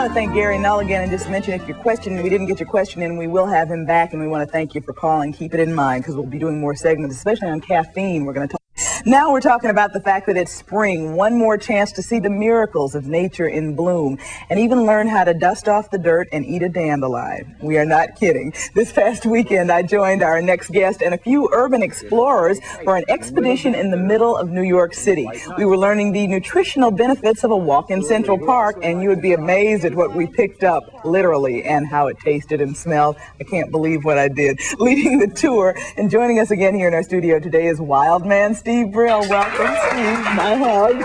want to thank Gary Null again and just mention if we didn't get your question in, we will have him back, and we want to thank you for calling. Keep it in mind because we'll be doing more segments, especially on caffeine. We're going to talk. Now we're talking about the fact that it's spring, one more chance to see the miracles of nature in bloom, and even learn how to dust off the dirt and eat a dandelion. We are not kidding. This past weekend, I joined our next guest and a few urban explorers for an expedition in the middle of New York City. We were learning the nutritional benefits of a walk in Central Park, and you would be amazed at what we picked up, literally, and how it tasted and smelled. I can't believe what I did. Leading the tour and joining us again here in our studio today is wild man Steve Brill. Welcome, Steve. My hug.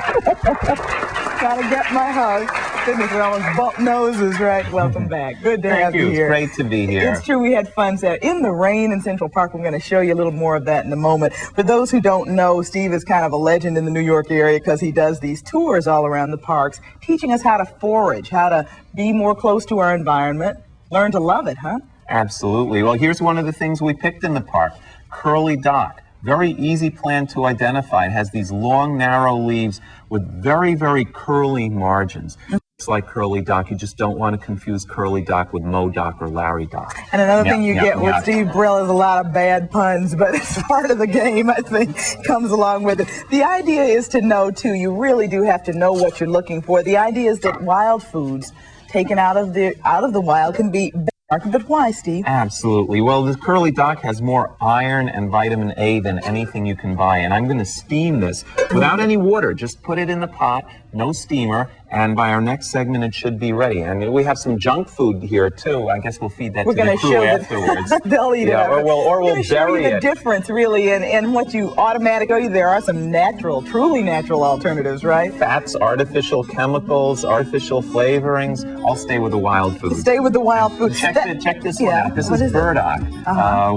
Gotta get my hug. Goodness, we almost bump noses, right? Welcome back. Good to have you here. It's great to be here. It's true, we had fun in the rain in Central Park. We're going to show you a little more of that in a moment. For those who don't know, Steve is kind of a legend in the New York area because he does these tours all around the parks, teaching us how to forage, how to be more close to our environment, learn to love it, huh? Absolutely. Well, here's one of the things we picked in the park, curly dock. Very easy plant to identify. It has these long, narrow leaves with very, very curly margins. It's like curly dock. You just don't want to confuse curly dock with modoc or Larry dock. And another thing you get with Steve Brill is a lot of bad puns, but it's part of the game, I think, comes along with it. The idea is to know, too, you really do have to know what you're looking for. The idea is that wild foods taken out of the wild can be better. But why, Steve? Absolutely. Well, this curly dock has more iron and vitamin A than anything you can buy. And I'm going to steam this without any water. Just put it in the pot, no steamer, and by our next segment, it should be ready. And we have some junk food here, too. I guess we'll feed that to the crew afterwards. They'll eat it. Or we'll bury it. The difference, really, and what you automatically, there are some natural, truly natural alternatives, right? Fats, artificial chemicals, artificial flavorings. I'll stay with the wild food. Stay with the wild food. Check this one out. This is burdock.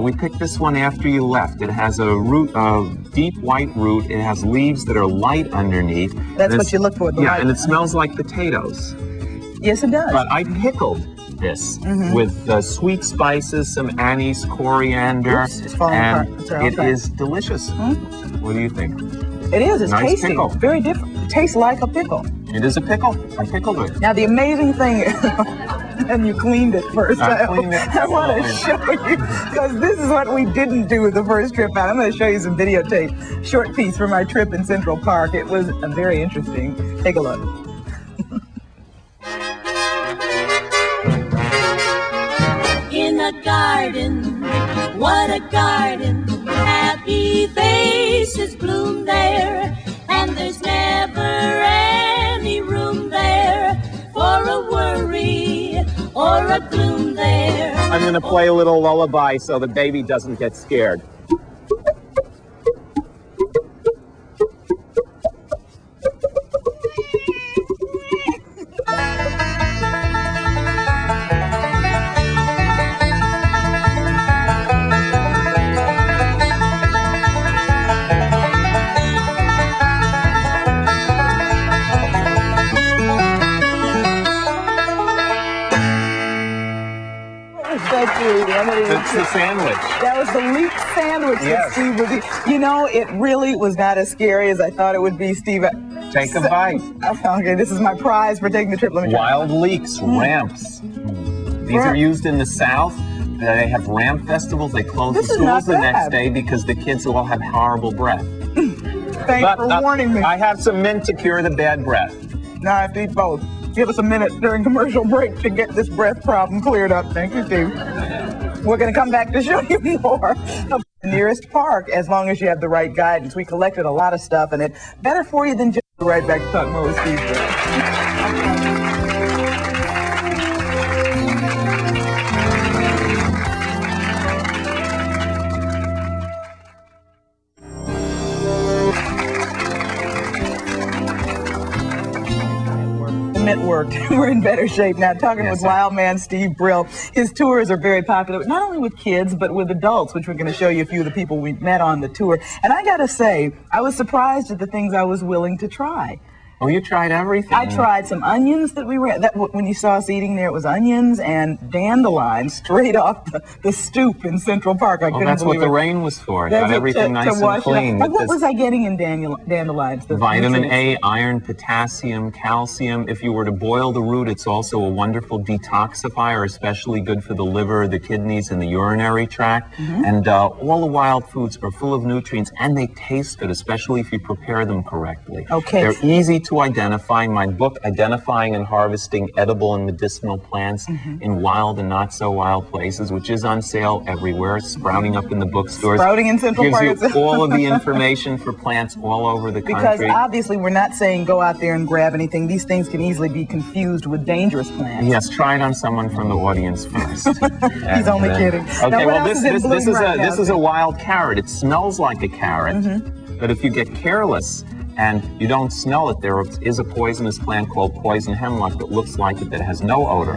We picked this one after you left. It has a root, deep white root. It has leaves that are light underneath. That's what you look for. And it smells like potatoes. Yes, it does. But I pickled this with sweet spices, some anise, coriander, and it is delicious. What do you think? It is. It's nice tasty. Pickle. Very different. It tastes like a pickle. It is a pickle. I pickled it. Now, the amazing thing and you cleaned it first. I cleaned it. I want to show you, because this is what we didn't do the first trip out. I'm going to show you some videotape, short piece from our trip in Central Park. It was very interesting. Take a look. In a garden, what a garden, happy faces bloom there, and there's never any room there for a worry or a gloom there. I'm going to play a little lullaby so the baby doesn't get scared. It's the sandwich. That was the leek sandwich that Steve was eating. You know, it really was not as scary as I thought it would be, Steve. Take a bite. Okay, this is my prize for taking the trip. Let me try. Wild leeks, ramps. These are used in the South. They have ramp festivals. They close the schools the next day because the kids will have horrible breath. Thanks for warning me. I have some mint to cure the bad breath. Now I have to eat both. Give us a minute during commercial break to get this breath problem cleared up. Thank you, Steve. We're going to come back to show you more of the nearest park as long as you have the right guidance. We collected a lot of stuff, and it's better for you than just right back to talk more with Steve. It worked. We're in better shape now. Talking with wild man Steve Brill. His tours are very popular, not only with kids, but with adults, which we're going to show you a few of the people we met on the tour. And I got to say, I was surprised at the things I was willing to try. Oh, you tried everything. I tried some onions that we were, when you saw us eating there, it was onions and dandelions straight off the stoop in Central Park. I couldn't that's what believe the it. rain was for. Got everything nice and clean. Like, what was I getting in dandelions? Vitamin A, iron, potassium, calcium. If you were to boil the root, it's also a wonderful detoxifier, especially good for the liver, the kidneys, and the urinary tract. And all the wild foods are full of nutrients, and they taste good, especially if you prepare them correctly. Okay. They're easy to identify. My book, Identifying and Harvesting Edible and Medicinal Plants in Wild and Not So Wild Places, which is on sale everywhere, sprouting up in the bookstores. Sprouting in Central Park. Gives you all of the information for plants all over the country. Because obviously we're not saying go out there and grab anything. These things can easily be confused with dangerous plants. Yes, try it on someone from the audience first. He's only kidding. Okay, now, well this is a wild carrot. It smells like a carrot, but if you get careless and you don't smell it, there is a poisonous plant called poison hemlock that looks like it, that has no odor.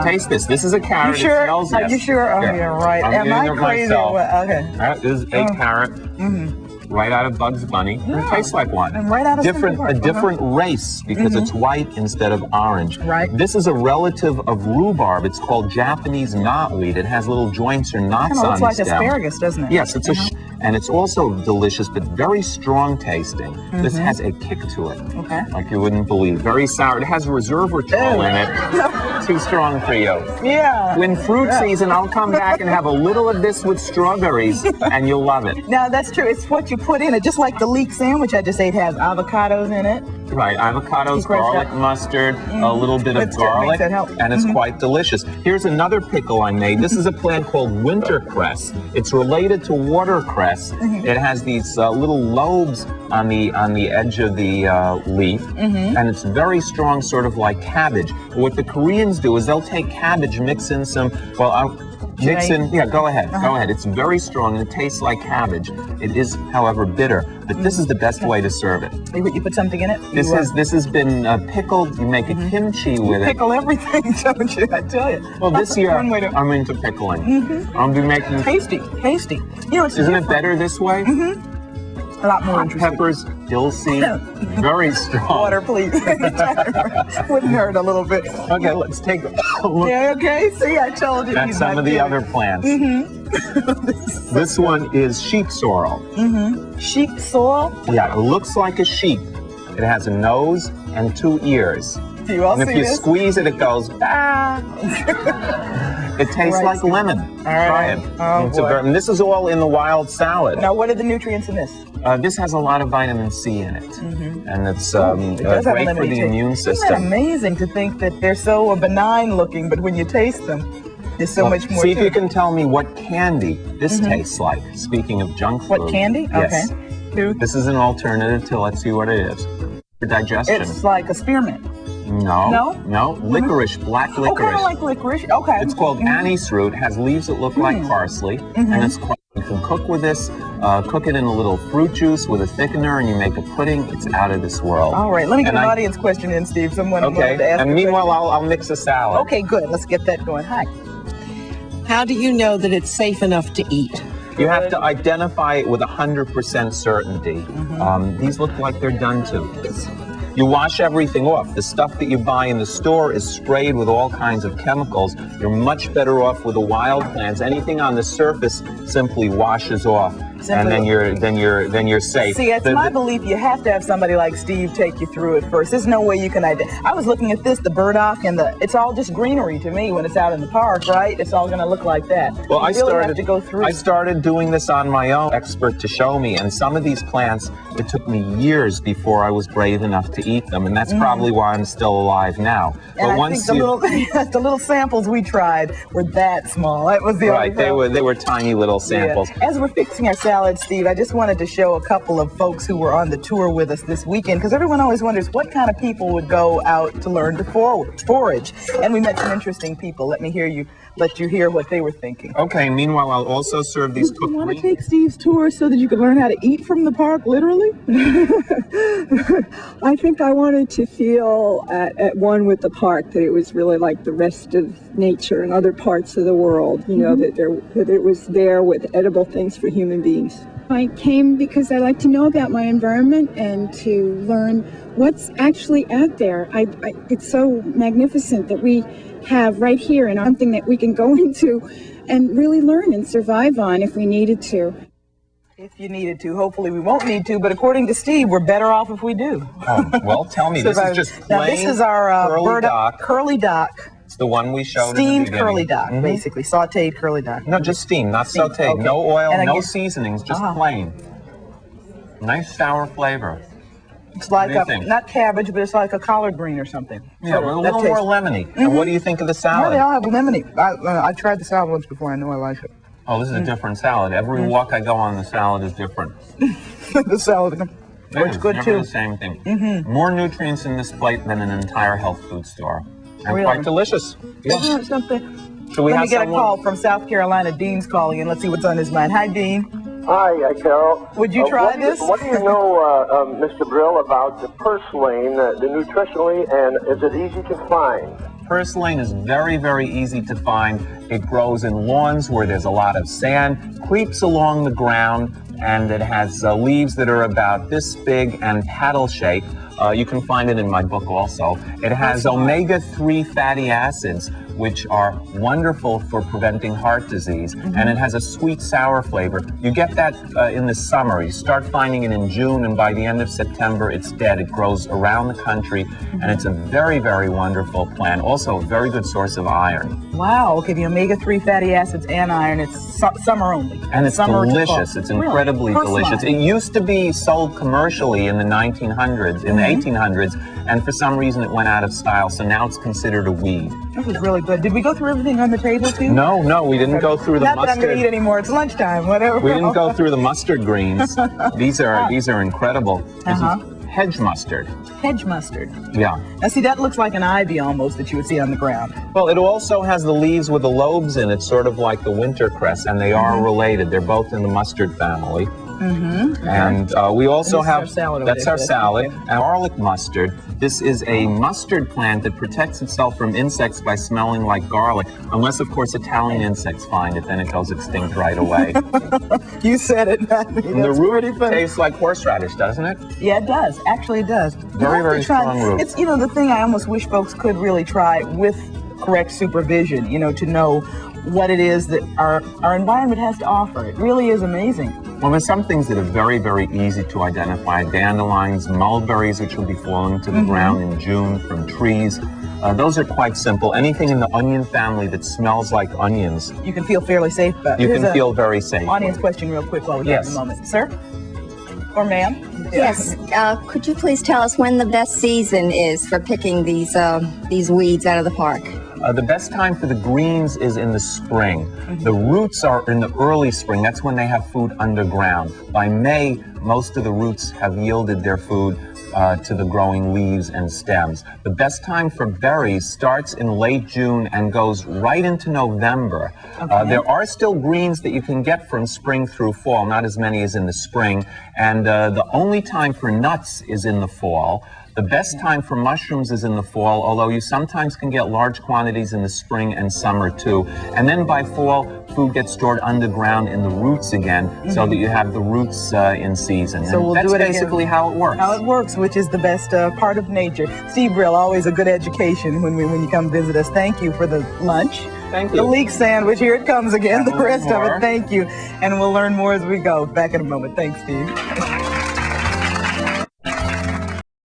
Taste this. This is a carrot. You sure? It smells, Are you sure? Oh, yeah, right. Am I crazy? Okay. That is a carrot. Right out of Bugs Bunny. It tastes like one. And right out of a different race, because it's white instead of orange. Right. This is a relative of rhubarb. It's called Japanese knotweed. It has little joints or knots on the stem. Looks like asparagus, doesn't it? Yes, it's and it's also delicious, but very strong tasting. This has a kick to it. Okay. Like you wouldn't believe. Very sour. It has resveratrol in it. Too strong for you. Yeah. When fruit season, I'll come back and have a little of this with strawberries, and you'll love it. Now, that's true. It's what you put in it. Just like the leek sandwich I just ate has avocados in it. Right, avocados, garlic, mustard, a little bit of garlic, and it's quite delicious. Here's another pickle I made. This is a plant called winter cress. It's related to watercress. It has these little lobes on the edge of the leaf, and it's very strong, sort of like cabbage. What the Koreans do is they'll take cabbage, mix in some, yeah, go ahead, go ahead. It's very strong and it tastes like cabbage. It is, however, bitter, but this is the best way to serve it. You put something in it? This has been pickled. You make a kimchi with it. Pickle everything, don't you? I tell you. Well, this year I'm into pickling. I'll be making tasty. You know, isn't it better this way? A lot more interesting. Peppers, dill seed, very strong. Water, please. Wouldn't hurt a little bit. Okay, let's take a look. Yeah, okay. See, I told you. That's some of the other plants. This one is sheep sorrel. Sheep sorrel? Yeah, it looks like a sheep. It has a nose and 2 ears. Do you all see this? And if you squeeze it, it goes, ah. It tastes like lemon. Try it. And this is all in the wild salad. Now, what are the nutrients in this? This has a lot of vitamin C in it, and it's great for the immune system. Isn't that amazing to think that they're so benign looking, but when you taste them, there's so much more. See if you can tell me what candy this tastes like. Speaking of junk food. What candy? Yes. Okay. This is an alternative to, let's see what it is. For digestion. It's like a spearmint. No. Licorice, black licorice. Oh, kind of like licorice. Okay. It's called anise root. Has leaves that look like parsley, and it's quite. You can cook with this. Cook it in a little fruit juice with a thickener, and you make a pudding. It's out of this world. All right. Let me get an audience question in, Steve. Someone wanted to ask. And meanwhile, I'll mix a salad. Okay, good. Let's get that going. Hi. How do you know that it's safe enough to eat? You have to identify it with 100% certainty. These look like they're done to. You wash everything off. The stuff that you buy in the store is sprayed with all kinds of chemicals. You're much better off with the wild plants. Anything on the surface simply washes off. And then you're safe. See, it's my belief you have to have somebody like Steve take you through it first. There's no way you can I was looking at this, the burdock, and it's all just greenery to me when it's out in the park, right? It's all going to look like that. Well, I started doing this on my own, expert to show me, and some of these plants, it took me years before I was brave enough to eat them, and that's probably why I'm still alive now. And I think the little samples we tried were that small. That was the right. They were tiny little samples. Yeah. As we're fixing our salad, Steve, I just wanted to show a couple of folks who were on the tour with us this weekend, because everyone always wonders what kind of people would go out to learn to forage. And we met some interesting people. Let you hear what they were thinking. Okay, meanwhile, I'll also serve these cooked. You want to take Steve's tour so that you can learn how to eat from the park, literally? I think I wanted to feel at one with the park, that it was really like the rest of nature and other parts of the world, you know, that it was there with edible things for human beings. I came because I like to know about my environment and to learn what's actually out there. It's so magnificent that we have right here and something that we can go into and really learn and survive on if we needed to. If you needed to. Hopefully we won't need to, but according to Steve, we're better off if we do. Oh, well, tell me, this is just plain now, this is our curly dock. It's the one we showed Steamed in the curly dock, basically. Sauteed curly dock. No, just steamed, not sauteed. Okay. No oil, And no seasonings, just plain. Nice sour flavor. It's like not cabbage, but it's like a collard green or something. Yeah, a little more lemony. And what do you think of the salad? No, they all have lemony. I tried the salad once before. I know I like it. Oh, this is a different salad. Every walk I go on, the salad is different. The salad, it's good never too. The same thing. More nutrients in this plate than an entire health food store, and Really? quite delicious. Yeah. Something. Should we Let have me get someone? a call from South Carolina. Dean's calling in. Let's see what's on his mind. Hi, Dean. Hi, Carol. Would you try this? What do you know, Mr. Brill, about the purslane, the nutritionally, and is it easy to find? Purslane is very, very easy to find. It grows in lawns where there's a lot of sand, creeps along the ground, and it has leaves that are about this big and paddle-shaped. You can find it in my book also. It has omega-3 fatty acids, which are wonderful for preventing heart disease, and it has a sweet sour flavor. You get that in the summer. You start finding it in June, and by the end of September, it's dead. It grows around the country, and it's a very, very wonderful plant. Also, a very good source of iron. Wow, okay, the omega-3 fatty acids and iron, it's summer only. And it's summer delicious. It's incredibly delicious. It used to be sold commercially in the 1900s, in the 1800s, and for some reason it went out of style, so now it's considered a weed. This is really good. Did we go through everything on the table, too? No, we didn't go through the Not mustard. that I'm going to eat anymore. It's lunchtime, whatever. We didn't go through the mustard greens. These are incredible. This is hedge mustard. Hedge mustard. Yeah. Now, see, that looks like an ivy almost that you would see on the ground. Well, it also has the leaves with the lobes in it, sort of like the winter cress, and they are related. They're both in the mustard family. And we also have, that's our salad, and garlic mustard. This is a mustard plant that protects itself from insects by smelling like garlic, unless, of course, Italian insects find it, then it goes extinct right away. You said it, not me. The root tastes like horseradish, doesn't it? Yeah, it does. Actually, it does. Very, very strong root. It's, the thing I almost wish folks could really try with correct supervision, to know what it is that our environment has to offer. It really is amazing. Well, there's some things that are very, very easy to identify. Dandelions, mulberries, which will be falling to the ground in June from trees. Those are quite simple. Anything in the onion family that smells like onions, you can feel fairly safe about. You can feel very safe. Audience question real quick while we have a moment. Sir? Or ma'am? Yes. Could you please tell us when the best season is for picking these weeds out of the park? The best time for the greens is in the spring. The roots are in the early spring. That's when they have food underground. By May, most of the roots have yielded their food to the growing leaves and stems. The best time for berries starts in late June and goes right into November. There are still greens that you can get from spring through fall, not as many as in the spring. And the only time for nuts is in the fall. The best time for mushrooms is in the fall, although you sometimes can get large quantities in the spring and summer too. And then by fall, food gets stored underground in the roots again, so that you have the roots in season. So we'll that's do it basically again. how it works. How it works, which is the best part of nature. Steve Brill, always a good education when you come visit us. Thank you for the lunch. Thank you. The leek sandwich, here it comes again. The rest of more. it, thank you. And we'll learn more as we go. Back in a moment. Thanks, Steve.